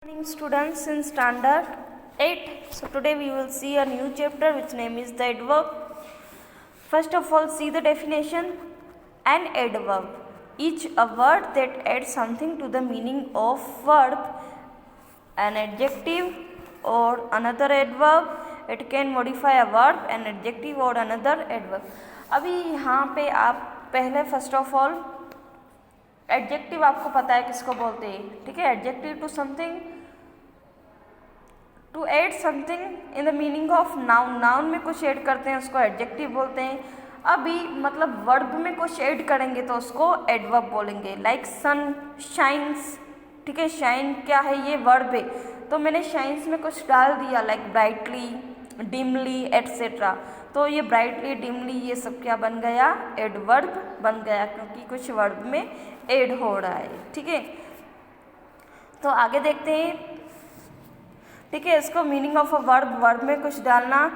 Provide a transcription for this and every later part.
Morning students in standard 8. So today we will see a new chapter which name is the adverb. First of all, see the definition. An adverb each a word that adds something to the meaning of verb. An adjective or another adverb, it can modify a verb, an adjective or another adverb. अभी यहाँ पे आप पहले first of all adjective आपको पता है किसको बोलते हैं, ठीक है। Adjective to something, to add something in the meaning of noun, noun में कुछ ऐड करते हैं उसको एडजेक्टिव बोलते हैं। अभी मतलब वर्ब में कुछ ऐड करेंगे तो उसको एडवर्ब बोलेंगे। लाइक सन शाइन्स, ठीक है। शाइन क्या है, ये वर्ब है, तो मैंने शाइन्स में कुछ डाल दिया लाइक ब्राइटली, डिमली एट्सेट्रा, तो ये ब्राइटली डिमली ये सब क्या बन गया, एडवर्ब बन गया, क्योंकि कुछ वर्ब में ऐड हो रहा है, ठीक है। तो आगे देखते हैं, ठीक है। इसको meaning of a verb, verb में कुछ डालना,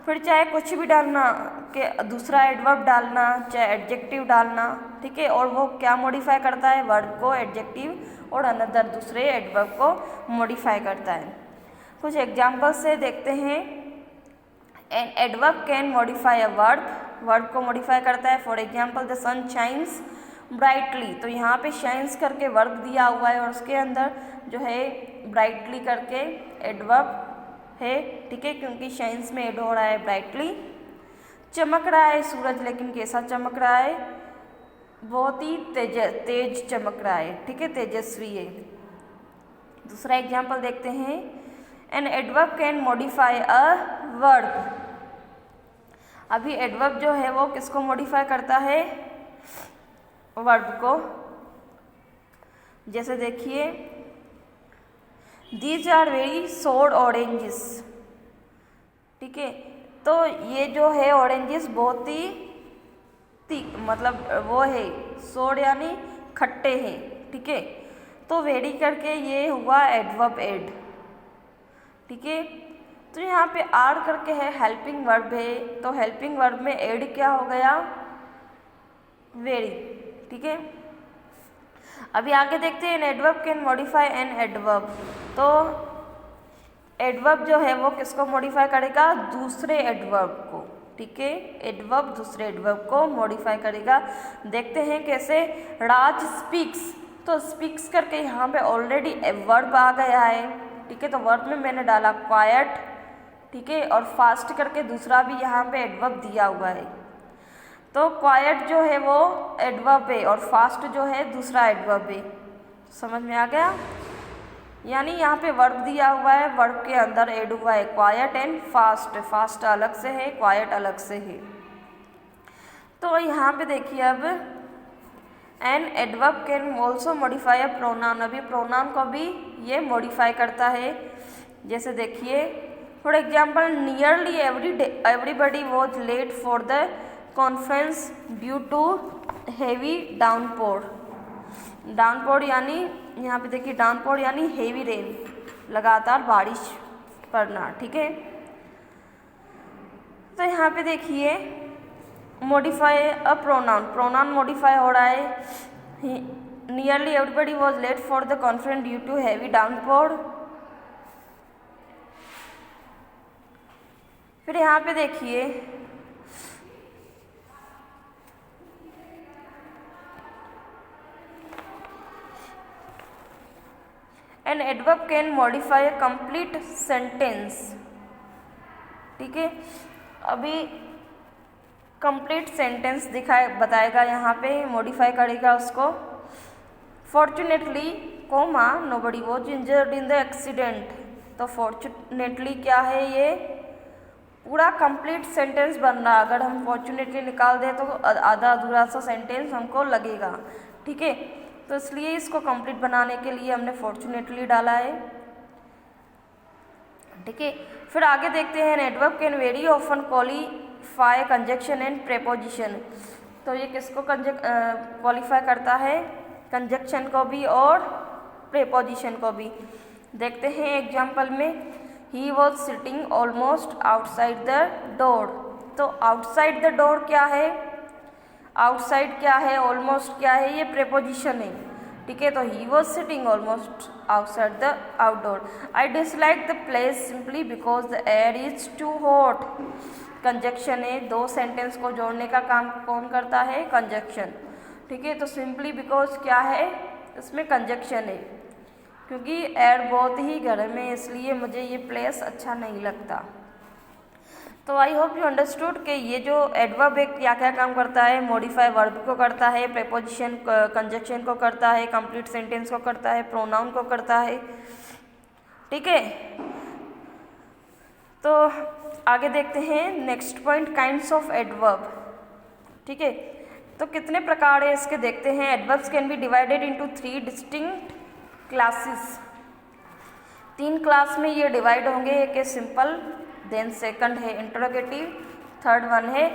फिर चाहे कुछ भी डालना कि दूसरा एडवर्ब डालना, चाहे एडजेक्टिव डालना, ठीक है। और वो क्या मॉडिफाई करता है, वर्ब को, एडजेक्टिव और अनदर दूसरे एडवर्ब को मॉडिफाई करता है। कुछ एग्जाम्पल से देखते हैं। An adverb can modify a verb, verb को मॉडिफाई करता है। For example the sun shines brightly, तो यहाँ पे शाइन्स करके वर्ब दिया हुआ है और उसके अंदर जो है ब्राइटली करके एडवर्ब है, ठीक है, क्योंकि शाइन्स में ऐड हो रहा है ब्राइटली। चमक रहा है सूरज, लेकिन कैसा चमक रहा है, बहुत ही तेज चमक रहा है, ठीक है, तेजस्वी है। दूसरा एग्जाम्पल देखते हैं। An adverb can modify a verb, अभी एडवर्ब जो है वो किसको मॉडिफाई करता है, वर्ब को। जैसे देखिए, दीज आर वेरी सोर ऑरेंजेस, ठीक है, तो ये जो है ऑरेंजेस बहुत ही मतलब वो है, सोर यानी खट्टे हैं, ठीक है। तो वेरी करके ये हुआ एडवर्ब एड, ठीक है। तो यहाँ पे आर करके है, हेल्पिंग वर्ब है, तो हेल्पिंग वर्ब में एड क्या हो गया, वेरी, ठीक है। अभी आगे देखते हैं। An adverb can modify an adverb, तो एडवर्ब जो है वो किसको मॉडिफाई करेगा, दूसरे एडवर्ब को, ठीक है। एडवर्ब दूसरे एडवर्ब को मॉडिफाई करेगा। देखते हैं कैसे। राज स्पीक्स, तो स्पीक्स करके यहाँ पे ऑलरेडी वर्ब आ गया है, ठीक है, तो वर्ब में मैंने डाला क्वाइट, ठीक है, और फास्ट करके दूसरा भी यहाँ पे एडवर्ब दिया हुआ है। तो क्वाइट जो है वो एडवर्ब है और फास्ट जो है दूसरा एडवर्ब है। समझ में आ गया, यानी यहाँ पे वर्ब दिया हुआ है, वर्ब के अंदर ऐड हुआ है क्वाइट एंड फास्ट, फास्ट अलग से है, क्वाइट अलग से है। तो यहाँ पे देखिए अब, an adverb can also modify a pronoun, अभी प्रोनाउन को भी ये मॉडिफाई करता है। जैसे देखिए, for example nearly everybody was late for the conference due to heavy downpour, downpour यानी यहाँ पे देखिए डाउनपोर यानी हेवी रेन, लगातार बारिश पड़ना, ठीक है। तो यहाँ पे देखिए modify a pronoun, pronoun modify हो रहा है। Nearly everybody was late for the conference due to heavy downpour. फिर यहाँ पे देखिए, an adverb can modify a complete sentence, ठीक है। अभी कंप्लीट सेंटेंस बताएगा, यहाँ पे मॉडिफाई करेगा उसको। Fortunately comma nobody was injured in the accident, तो फॉर्चुनेटली क्या है, ये पूरा कंप्लीट सेंटेंस बन रहा। अगर हम फॉर्चुनेटली निकाल दें तो आधा अधूरा सा सेंटेंस हमको लगेगा, ठीक है। तो इसलिए इसको कंप्लीट बनाने के लिए हमने फॉर्चुनेटली डाला है, ठीक है। फिर आगे देखते हैं। Adverb can very often qualify conjunction and preposition, तो ये किसको क्वालिफाई करता है, कंजक्शन को भी और प्रेपोजिशन को भी। देखते हैं एग्जाम्पल में। ही was sitting almost outside the door, तो आउटसाइड द डोर क्या है, आउटसाइड क्या है, ऑलमोस्ट क्या है, ये प्रेपोजिशन है, ठीक है, तो he was sitting almost outside the outdoor. I dislike the place simply because the air is too hot. Conjunction है, दो सेंटेंस को जोड़ने का काम कौन करता है? कंजक्शन। ठीक है, तो सिंपली बिकॉज क्या है? इसमें कंजक्शन है, क्योंकि एयर बहुत ही गर्म है, इसलिए मुझे ये प्लेस अच्छा नहीं लगता। तो आई होप यू अंडरस्टूड कि ये जो एडवर्ब है क्या क्या काम करता है? मॉडिफाई वर्ब को करता है, प्रीपोजिशन कंजक्शन को करता है, कंप्लीट सेंटेंस को करता है, प्रोनाउन को करता है। ठीक है, तो आगे देखते हैं next point, kinds of adverb. ठीक है, तो कितने प्रकार है इसके देखते हैं। Adverbs can be divided into 3 distinct classes. 3 class में ये डिवाइड होंगे। एक है सिंपल, देन सेकंड है इंटरोगेटिव, थर्ड वन है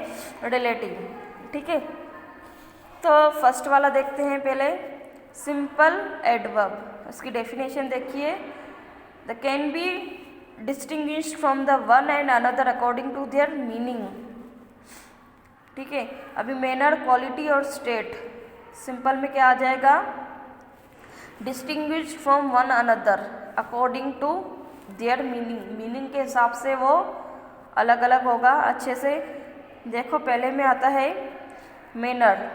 रिलेटिव। ठीक है, तो फर्स्ट वाला देखते हैं पहले, सिंपल एडवर्ब। इसकी डेफिनेशन देखिए, the can be distinguished from the one and another according to their meaning. ठीक है, अभी मैनर, क्वालिटी और स्टेट। सिंपल में क्या आ जाएगा? Distinguished from one another according to their meaning. Meaning के हिसाब से वो अलग अलग होगा। अच्छे से देखो, पहले में आता है मैनर,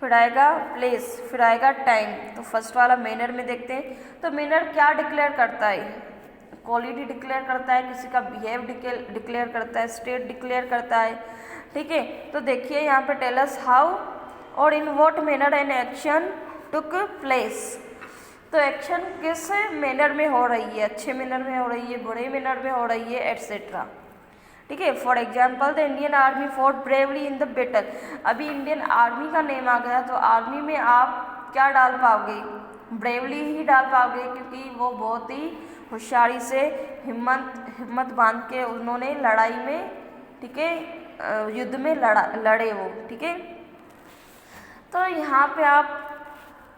फिर आएगा प्लेस, फिर आएगा टाइम। तो फर्स्ट वाला मैनर में देखते हैं। तो मैनर क्या डिक्लेयर करता है? क्वालिटी डिक्लेयर करता है, किसी का बिहेव डिक्लेयर करता है, स्टेट डिक्लेयर करता है। ठीक है, तो देखिए यहाँ पे tell us how or in what manner N action took place. तो एक्शन किस मैनर में हो रही है? अच्छे मैनर में हो रही है, बुरे मैनर में हो रही है, एट्सेट्रा। ठीक है, for example the Indian army fought bravely in the battle. अभी इंडियन आर्मी का नेम आ गया, तो आर्मी में आप क्या डाल पाओगे? ब्रेवली ही डाल पाओगे, क्योंकि वो बहुत ही होशियारी से हिम्मत बांध के उन्होंने लड़ाई में, ठीक है, युद्ध में लड़े वो। ठीक है, तो यहाँ पे आप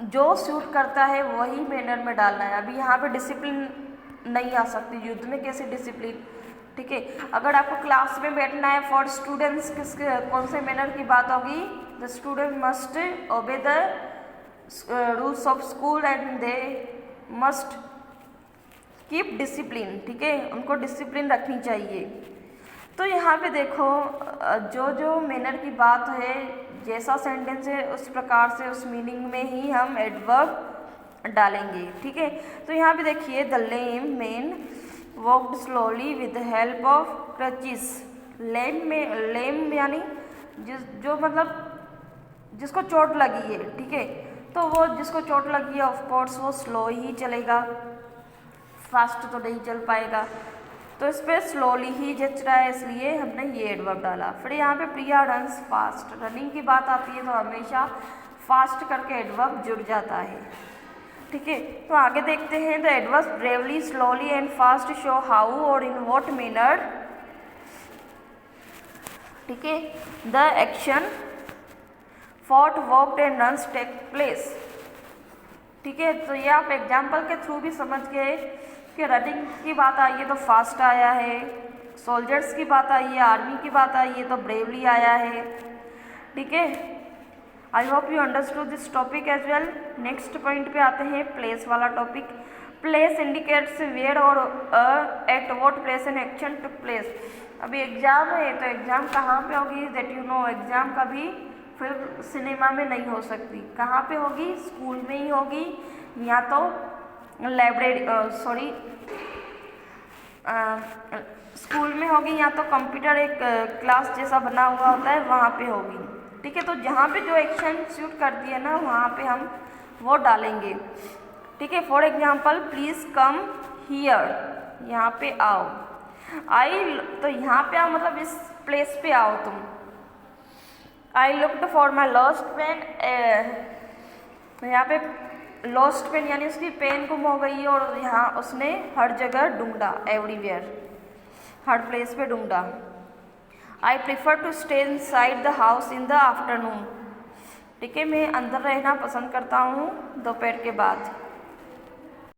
जो सूट करता है वही मैनर में डालना है। अभी यहाँ पे डिसिप्लिन नहीं आ सकती, युद्ध में कैसे डिसिप्लिन? ठीक है, अगर आपको क्लास में बैठना है फॉर स्टूडेंट्स, कौन से मैनर की बात होगी? The student must obey the rules of school and they must keep discipline. ठीक है, उनको डिसिप्लिन रखनी चाहिए। तो यहाँ पे देखो, जो जो मैनर की बात है, जैसा सेंटेंस है उस प्रकार से उस मीनिंग में ही हम एडवर्ब डालेंगे। ठीक है, तो यहाँ पे देखिए, the lame man walked slowly with help of crutches. Lame यानी जो मतलब जिसको चोट लगी है। ठीक है, तो वो जिसको चोट लगी है ऑफकोर्स वो स्लो ही चलेगा, फास्ट तो नहीं चल पाएगा। तो इस पर स्लोली ही जच रहा है, इसलिए हमने ये एडवर्ब डाला। फिर यहाँ पे प्रिया रन्स फास्ट, रनिंग की बात आती है तो हमेशा फास्ट करके एडवर्ब जुड़ जाता है। ठीक है, तो आगे देखते हैं। The adverbs bravely, slowly and fast show how or in what manner, ठीक है, the action fought, walked and runs take place. ठीक है, तो ये आप एग्जाम्पल के थ्रू भी समझ गए कि रनिंग की बात आई है तो फास्ट आया है, सोल्जर्स की बात आई है, आर्मी की बात आई है तो ब्रेवली आया है। ठीक है, I hope you understood this topic as well. Next point पे आते हैं, प्लेस वाला topic. Place indicates where or at what place an action took place. अभी एग्जाम है तो एग्जाम कहाँ पे होगी? दैट यू नो, एग्जाम कभी फिल्म सिनेमा में नहीं हो सकती। कहाँ पे होगी? स्कूल में ही होगी, या तो लाइब्रेरी स्कूल में होगी, या तो कंप्यूटर एक क्लास जैसा बना हुआ होता है वहाँ पे होगी। ठीक है, तो जहाँ पे जो एक्शन शूट करती है ना, वहाँ पे हम वो डालेंगे। ठीक है, for example please come here, यहाँ पे आओ। तो यहाँ पे आओ मतलब इस प्लेस पे आओ तुम। I looked for my lost pen, यहाँ पे लॉस्ट पेन यानी उसकी पेन गुम हो गई और यहाँ उसने हर जगह ढूंढा, एवरीवेयर, हर प्लेस पे ढूंढा। I prefer to stay inside the house in the afternoon. ठीक है, मैं अंदर रहना पसंद करता हूँ दोपहर के बाद।